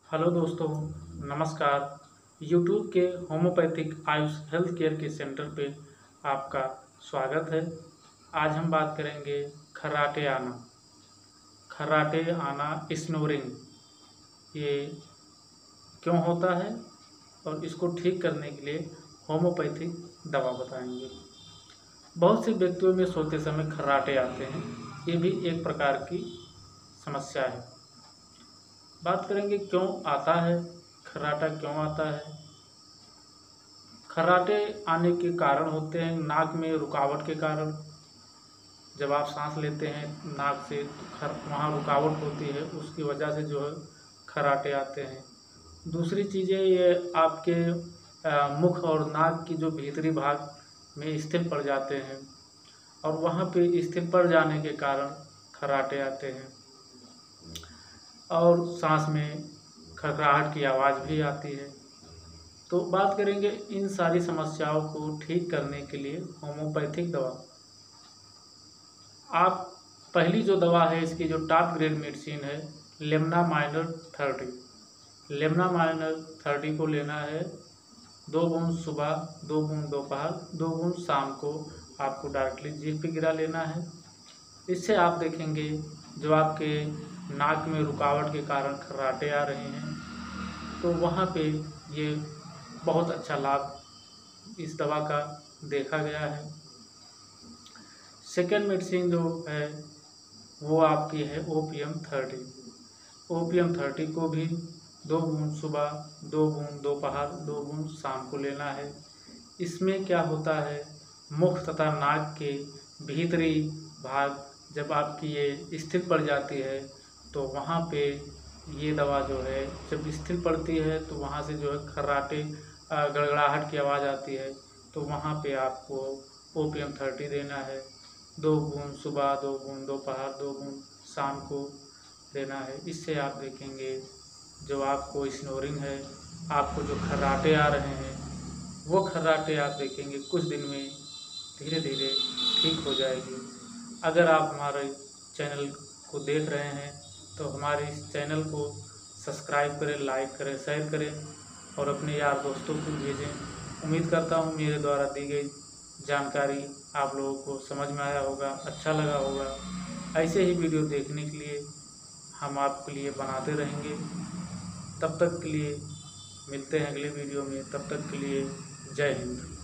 Hello दोस्तों, नमस्कार। YouTube के होम्योपैथिक आयुष हेल्थ केयर के सेंटर पे आपका स्वागत है। आज हम बात करेंगे खर्राटे आना। खर्राटे आना स्नोरिंग ये क्यों होता है और इसको ठीक करने के लिए होम्योपैथिक दवा बताएंगे। बहुत से व्यक्तियों में सोते समय खर्राटे आते हैं, ये भी एक प्रकार की समस्या है। बात करेंगे क्यों आता है, खर्राटा क्यों आता है। खर्राटे आने के कारण होते हैं नाक में रुकावट के कारण। जब आप सांस लेते हैं नाक से तो वहाँ रुकावट होती है, उसकी वजह से जो है खर्राटे आते हैं। दूसरी चीज़ें ये आपके मुख और नाक की जो भीतरी भाग में स्थिर पड़ जाते हैं और वहाँ पे स्थिर पड़ जाने के कारण खर्राटे आते हैं और सांस में खड़खड़ाहट की आवाज़ भी आती है। तो बात करेंगे इन सारी समस्याओं को ठीक करने के लिए होम्योपैथिक दवा। आप पहली जो दवा है इसकी जो टॉप ग्रेड मेडिसिन है लेमना माइनर 30। लेमना माइनर 30 को लेना है 2 बूंद सुबह, 2 बूंद दोपहर, 2 बूंद शाम को आपको डायरेक्टली जीभ पे गिरा लेना है। इससे आप देखेंगे जो आपके नाक में रुकावट के कारण खर्राटे आ रहे हैं तो वहाँ पे ये बहुत अच्छा लाभ इस दवा का देखा गया है। सेकेंड मेडिसिन जो है वो आपकी है ओपीएम 30। ओपीएम 30 को भी 2 बूंद सुबह, 2 बूंद दोपहर, 2 बूंद शाम को लेना है। इसमें क्या होता है, मुख तथा नाक के भीतरी भाग जब आपकी ये स्थिर पड़ जाती है तो वहाँ पे ये दवा जो है जब स्थिर पड़ती है तो वहाँ से जो है खर्राटे गड़गड़ाहट की आवाज़ आती है तो वहाँ पे आपको ओपीएम 30 देना है। 2 बूंद सुबह, 2 बूंद दोपहर, 2 बूंद शाम को देना है। इससे आप देखेंगे जो आपको स्नोरिंग है, आपको जो खर्राटे आ रहे हैं वो खर्राटे आप देखेंगे कुछ दिन में धीरे धीरे ठीक हो जाएगी। अगर आप हमारे चैनल को देख रहे हैं तो हमारे इस चैनल को सब्सक्राइब करें, लाइक करें, शेयर करें और अपने यार दोस्तों को भेजें। उम्मीद करता हूँ मेरे द्वारा दी गई जानकारी आप लोगों को समझ में आया होगा, अच्छा लगा होगा। ऐसे ही वीडियो देखने के लिए हम आपके लिए बनाते रहेंगे। तब तक के लिए मिलते हैं अगले वीडियो में। तब तक के लिए जय हिंद।